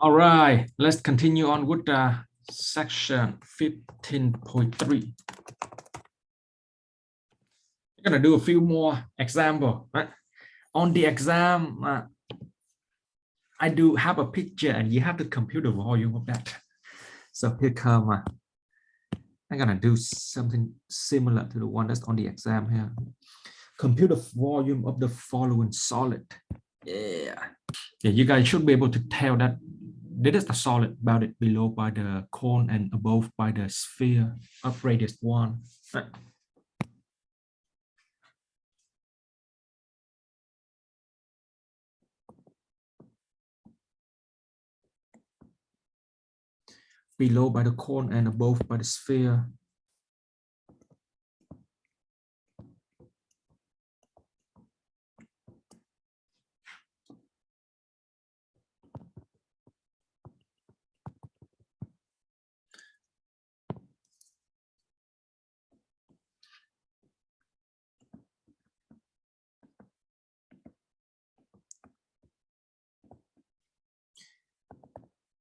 All right, let's continue on with section 15.3. We're gonna do a few more examples. Right? On the exam, I do have a picture, and you have to compute the volume of that. So here come. I'm gonna do something similar to the one that's on the exam here. Compute the volume of the following solid. Yeah, you guys should be able to tell that this is the solid, bounded below by the cone and above by the sphere of radius 1. Right. Below by the cone and above by the sphere.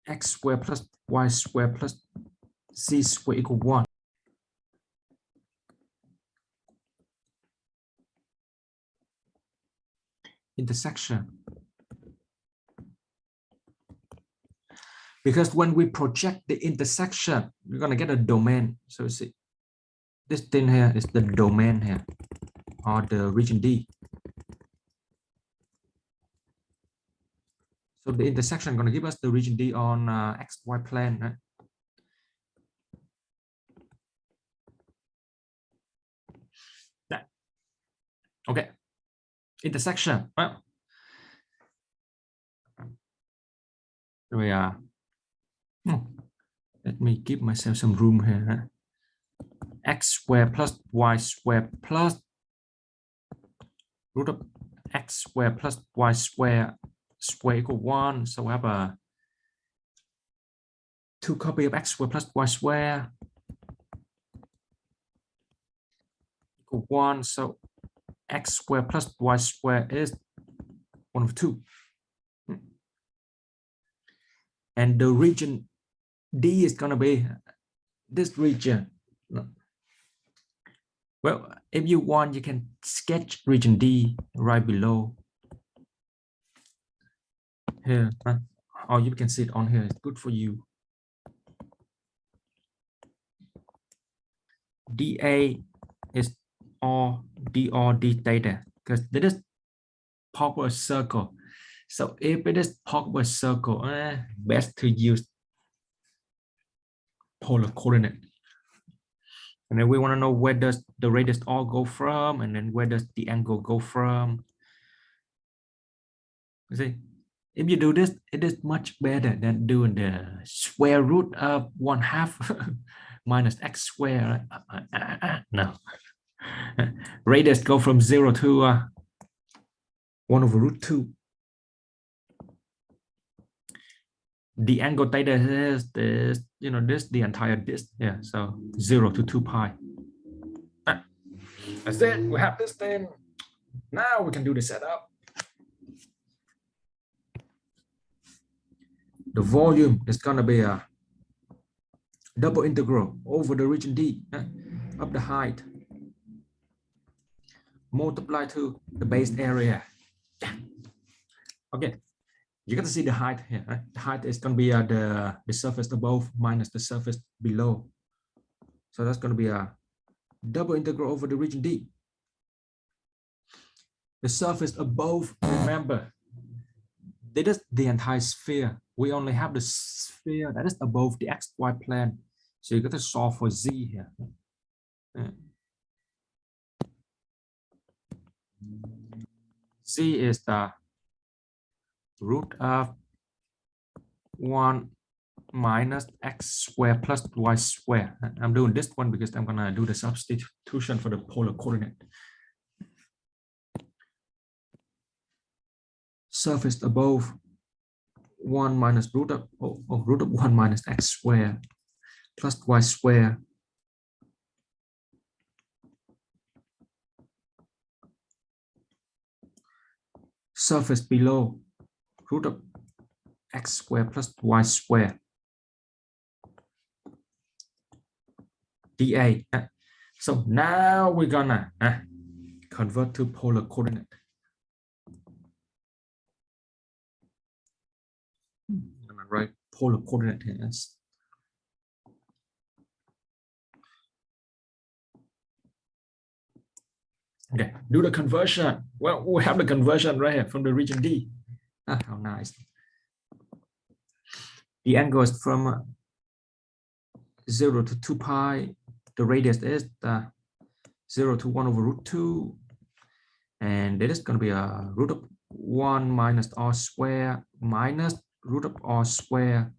X squared plus y squared plus z squared equal 1. Intersection. Because when we project the intersection, we're going to get a domain. So see, this thing here is the domain here, or the region D. So the intersection is going to give us the region D on XY plane. Right? That. Okay. Intersection. Well, here we are. Let me give myself some room here. Right? X squared plus y squared plus root of x squared plus y squared equal 1. So we have a 2 copy of x squared plus y squared equal 1. So x squared plus y squared is 1/2. And the region D is going to be this region. Well, if you want, you can sketch region D right below here. Or you can see it on here. It's good for you. dA is all d theta, because this is proper circle. So if it is proper circle, best to use polar coordinate. And then we want to know where does the radius all go from, and then where does the angle go from. You see, if you do this, it is much better than doing the square root of 1/2 minus x squared. No. Radius go from 0 to 1/√2. The angle theta is this, this the entire disk. Yeah, so 0 to 2 pi. That's it. We have this thing. Now we can do the setup. The volume is gonna be a double integral over the region D of the height multiplied to the base area. Okay, you got to see the height here. Right? The height is going to be the surface above minus the surface below. So that's going to be a double integral over the region D. The surface above, remember, this is the entire sphere. We only have the sphere that is above the XY plane. So you got to solve for Z here. Z is the root of 1 minus x squared plus y squared. I'm doing this one because I'm gonna do the substitution for the polar coordinate. Surface above 1 minus root of 1 minus x squared plus y squared surface below root of x square plus y square dA. So now we're gonna convert to polar coordinate. I'm gonna write polar coordinate here. Okay, do the conversion. Well, we have the conversion right here from the region D. How nice. The angle is from 0 to 2 pi. The radius is 0 to 1 over root 2. And it is going to be a root of 1 minus r square minus root of r square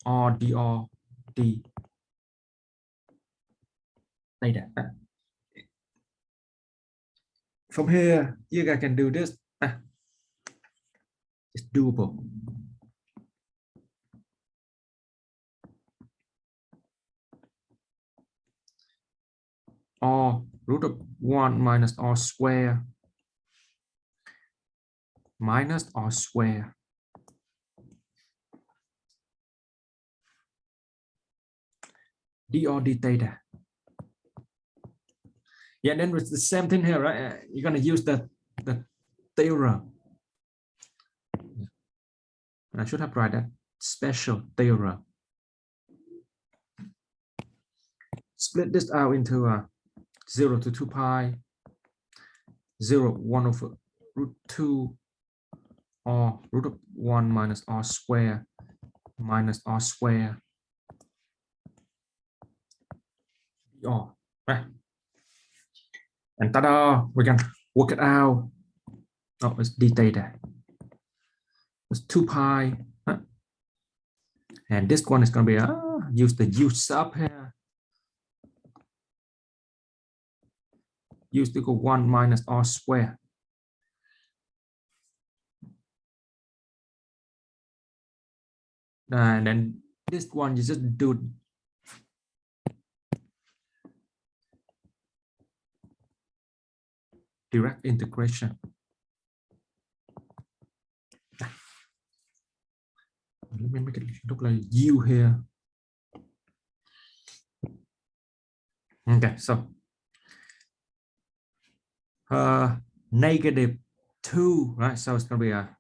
r dr d theta. From here, you guys can do this. It's doable. Or root of 1 minus r square minus r square dr d theta. Yeah, then it's the same thing here, right? You're gonna use the theorem. And I should have written that special theorem. Split this out into 0 to 2 pi, 0, 1 over root 2, or root of 1 minus r square minus r square. Oh, and ta-da, we can work it out. Oh, it's d theta. It's 2 pi. And this one is going to be, use the u sub here. U is equal to 1 minus r square. And then this one, you just do direct integration. Let me make it look like u here. Okay, so negative 2, right? So it's going to be a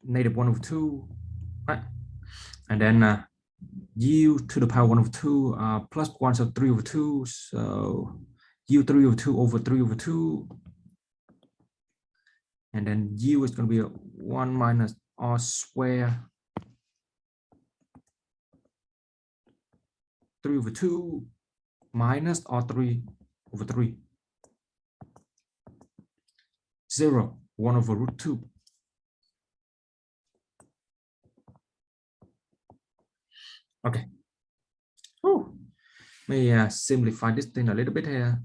negative 1 over 2, right? And then u to the power 1 over 2 plus 1, so 3 over 2. So u 3 over 2 over 3 over 2. And then u is going to be a 1 minus r square 3 over 2 minus r3 over 3. 0, 1 over root 2. Okay. Oh, let me simplify this thing a little bit here.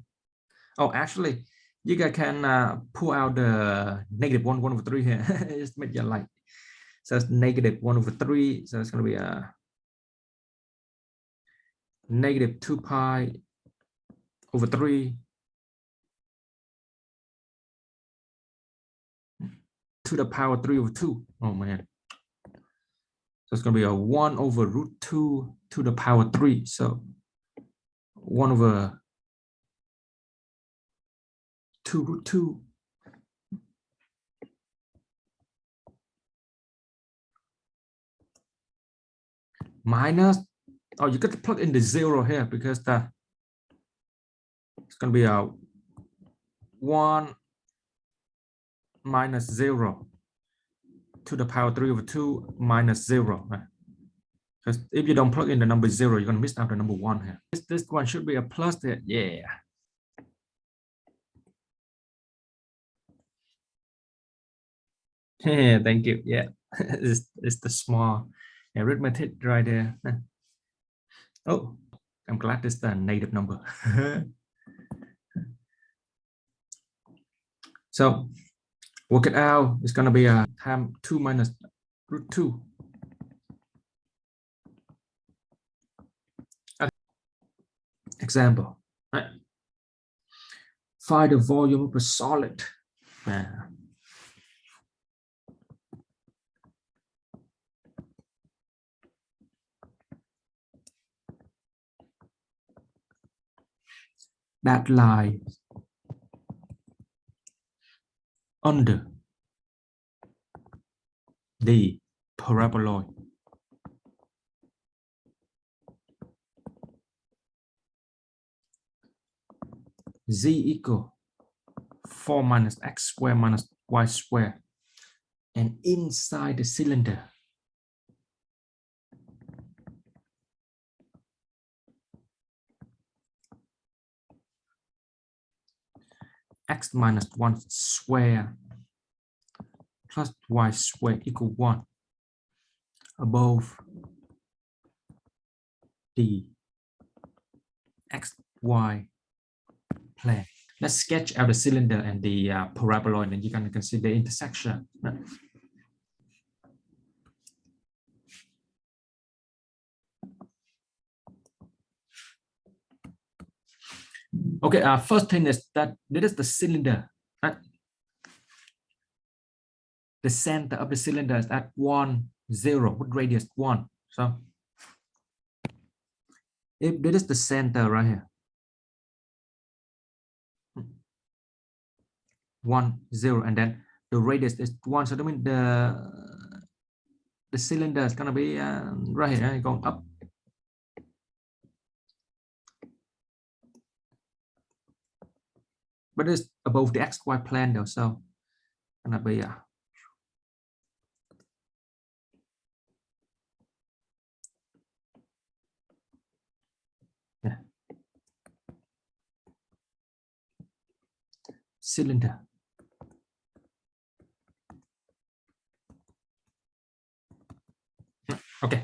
Oh, actually, you guys can pull out the negative 1 over 3 here. Just make your light. So it's negative 1 over 3. So it's going to be a negative 2 pi over 3 to the power 3 over 2. Oh man. So it's going to be a 1 over root 2 to the power 3. So 1 over 2 root 2 minus, oh, you got to plug in the 0 here because it's going to be a 1 minus 0 to the power 3 over 2 minus 0. Right? Because if you don't plug in the number 0, you're going to miss out the number 1 here. This one should be a plus there. Yeah. Yeah, thank you. Yeah, it's the small arithmetic right there. Oh, I'm glad it's the native number. So work it out. It's going to be a time 2 minus root 2. Example. Right. Find the volume of a solid. that lie under the paraboloid. Z equal 4 minus x square minus y square, and inside the cylinder x minus 1 square plus y square equal 1 above the xy plane. Let's sketch out the cylinder and the paraboloid, and you can consider the intersection. Okay, first thing is that this is the cylinder. The center of the cylinder is at 1, 0 with radius 1. So if this is the center right here, 1, 0, and then the radius is 1, so that means the cylinder is gonna be right here, going up. But it's above the xy plane though, so gonna be yeah. Cylinder. Okay.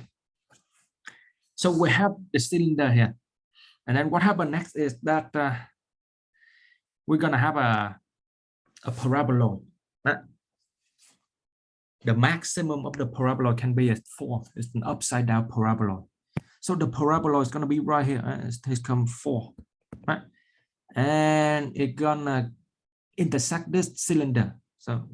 So we have the cylinder here, and then what happens next is that we're gonna have a paraboloid. The maximum of the paraboloid can be a 4. It's an upside down paraboloid. So the paraboloid is gonna be right here. It's come 4, right? And it's gonna intersect this cylinder. So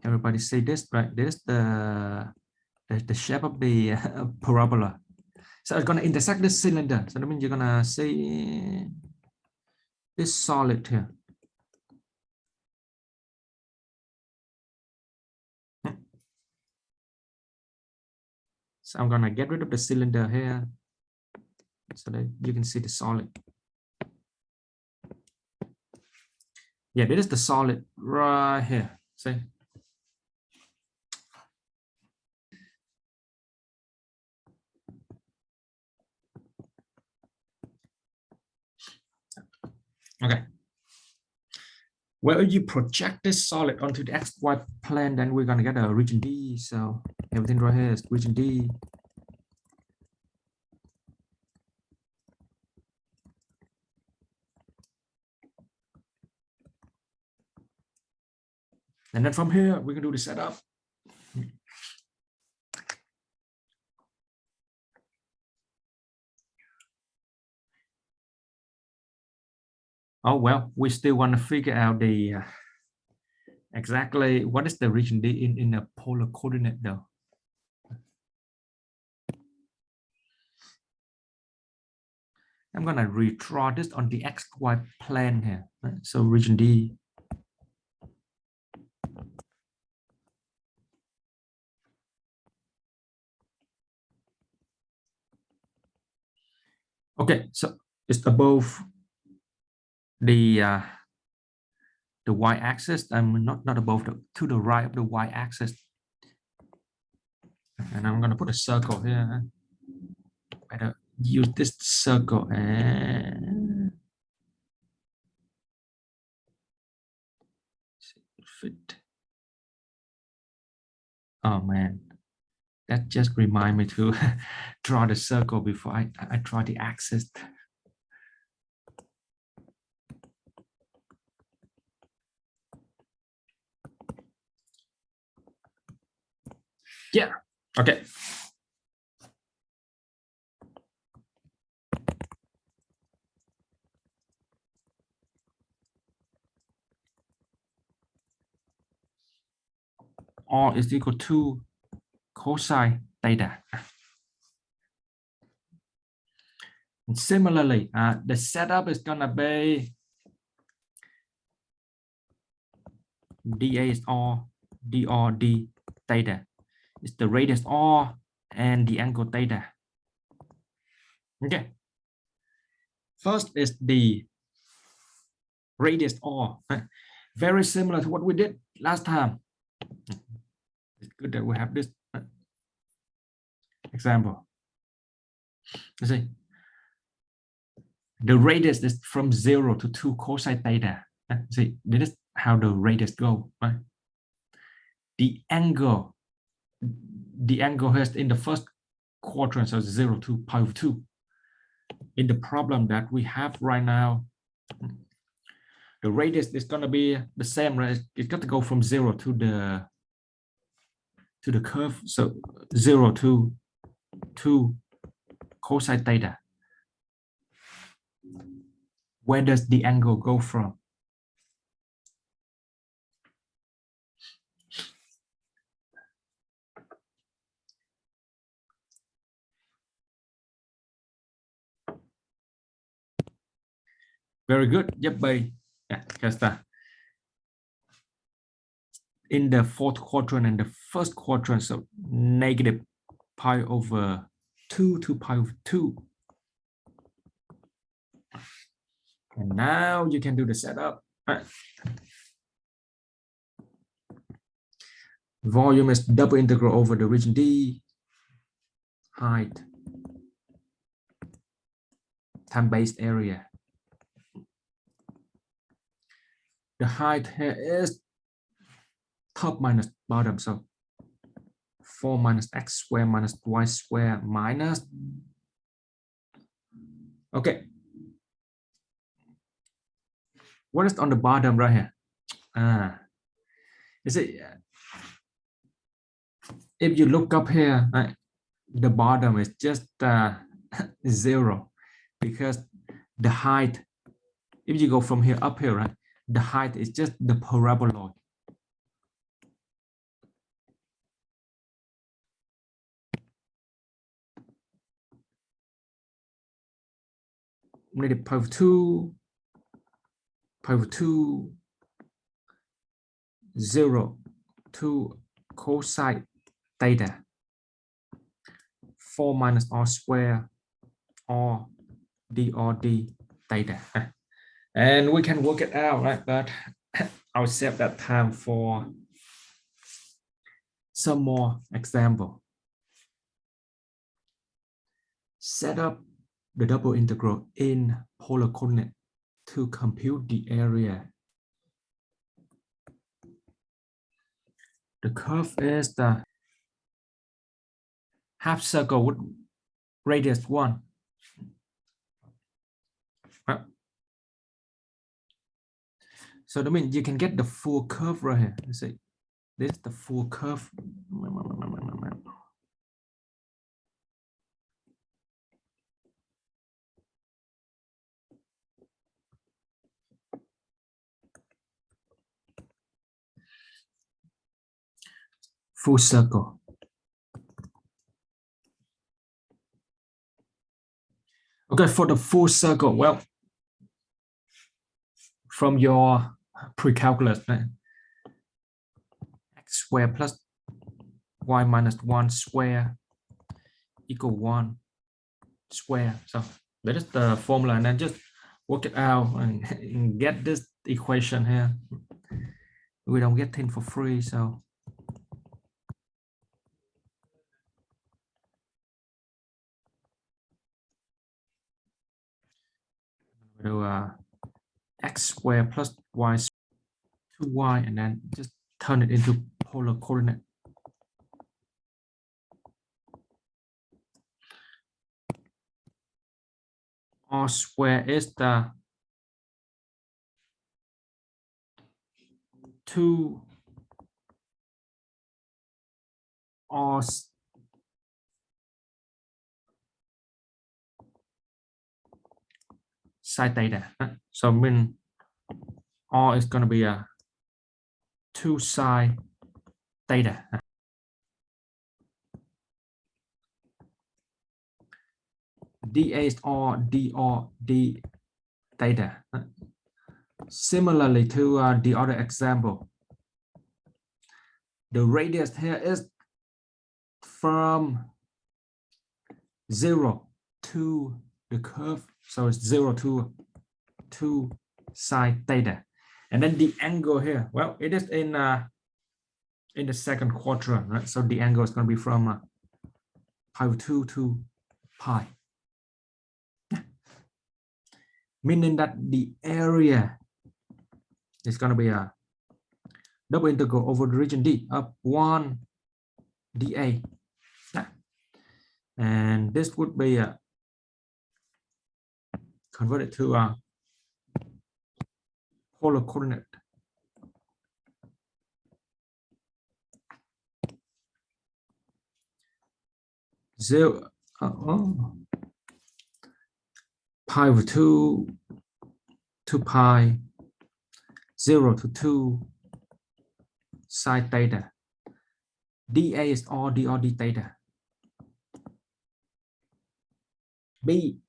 everybody say this, right? This is the shape of the parabola. So it's gonna intersect this cylinder. So that means you're gonna see this solid here. So I'm gonna get rid of the cylinder here so that you can see the solid. Yeah, this is the solid right here. See? Okay. Well, you project this solid onto the xy plane, then we're gonna get a region D. So everything right here is region D. And then from here, we can do the setup. Oh, well, we still want to figure out the exactly what is the region D in a polar coordinate though. I'm gonna redraw this on the xy plane here. Right? So region D. Okay, so it's above the y-axis. I'm not above to the right of the y-axis. And I'm gonna put a circle here. Better use this circle and fit. Oh man, that just remind me to draw the circle before I draw the axis. Yeah, okay. R is equal to cosine theta. And similarly, the setup is gonna be dA is R, dr d theta. It's the radius R and the angle theta. Okay. First is the radius R. Very similar to what we did last time. It's good that we have this example. You see, the radius is from 0 to 2 cosine theta. See, this is how the radius go, right? The angle has in the first quadrant, so 0 to pi over 2. In the problem that we have right now, the radius is going to be the same, right? It's got to go from 0 to the curve, so 0 to 2 cosine theta. Where does the angle go from? Very good. Yep, by yeah, in the fourth quadrant and the first quadrant, so negative pi over 2 to pi over 2. And now you can do the setup. Volume is double integral over the region D, height, time base area. The height here is top minus bottom, so 4 minus x squared minus y squared minus. Okay. What is on the bottom right here? Is it? If you look up here, right, the bottom is just 0 because the height, if you go from here up here, right, the height is just the paraboloid. Negative pi over 2, pi over 2, 0 to cosine theta, 4 minus r square r dr d theta. And we can work it out, right? But I'll save that time for some more example. Set up the double integral in polar coordinate to compute the area. The curve is the half circle with radius 1. So that means you can get the full curve right here. You see, this is the full curve. Full circle. Okay, for the full circle, well, from your pre-calculus, right? X squared plus y minus 1 square equal 1 square. So that is the formula, and then just work it out and get this equation here. We don't get things for free, so do x squared plus y 2y, and then just turn it into polar coordinate. R square is the 2 R sine theta. So mean R is going to be a 2 sine theta. dA is all d theta. Similarly to the other example, the radius here is from 0 to the curve, so it's 0 to 2 sine theta, and then the angle here, well, it is in the second quadrant, right? So the angle is going to be from pi 2 to pi, meaning that the area is going to be a double integral over the region D of 1 dA, and this would be converted to a polar coordinate. Pi over 2 to pi, 0 to 2 sine theta. dA is all d theta. B.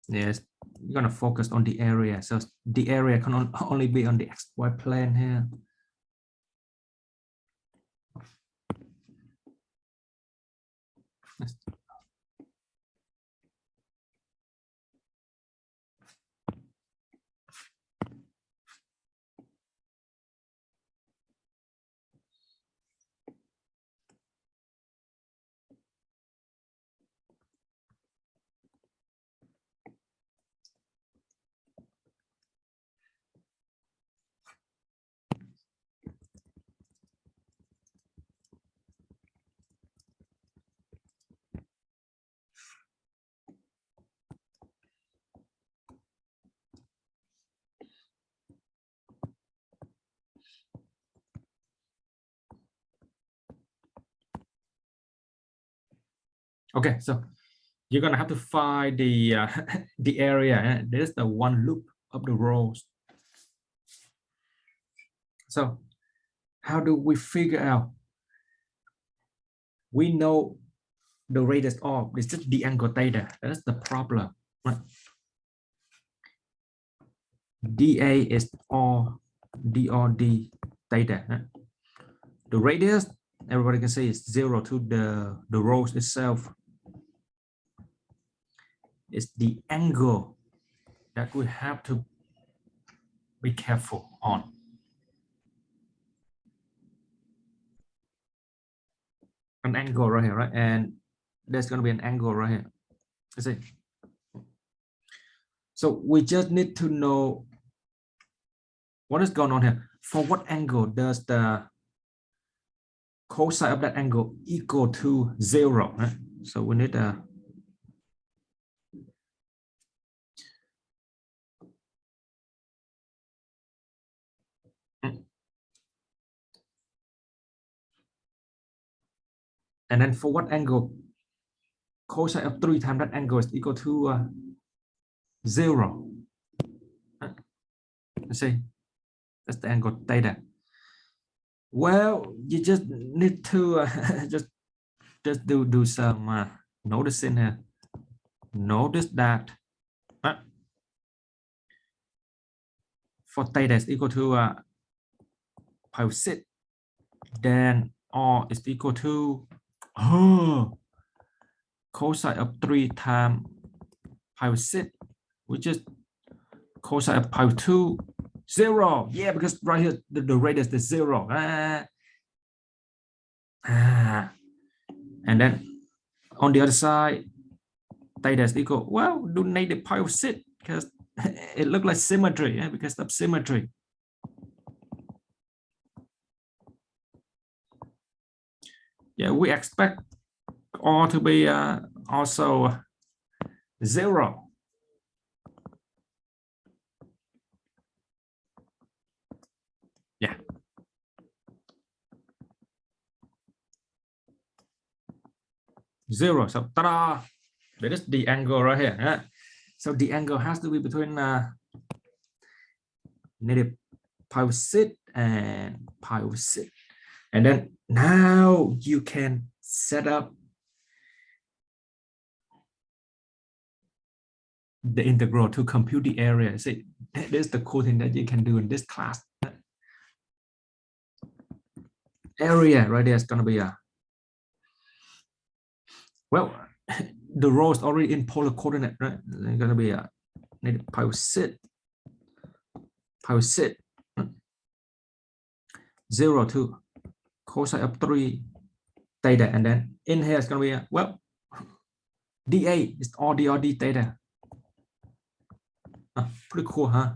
Yes, you're gonna focus on the area. So the area can only be on the xy plane here. Okay, so you're gonna have to find the the area. This is the one loop of the rows. So how do we figure out? We know the radius of is just the angle theta. That's the problem, right? dA is all d theta. Right? The radius, everybody can say, is 0 to the rows itself. It's the angle that we have to be careful on. An angle right here, right? And there's going to be an angle right here. You see? So we just need to know what is going on here. For what angle does the cosine of that angle equal to 0? Right? So we need a and then for what angle cosine of 3 times that angle is equal to 0. Let's see, that's the angle theta. Well, you just need to just do some noticing here. Notice that for theta is equal to pi 6, then R is equal to cosine of 3 times pi 6, which is cosine of pi 2, 0. Yeah, because right here the radius is 0. And then on the other side, theta is equal, well, do negative pi 6 because it looks like symmetry, yeah, because of symmetry. Yeah, we expect R to be also 0. Yeah. Zero. So ta-da! That is the angle right here. Yeah? So the angle has to be between negative pi 6 and pi 6. And then now you can set up the integral to compute the area. See, that is the cool thing that you can do in this class. Area right there is going to be a, well, the row is already in polar coordinate, right? It's going to be a positive 0 to cosine of 3 theta, and then in here is going to be a, well, dA is all d theta. Pretty cool, huh?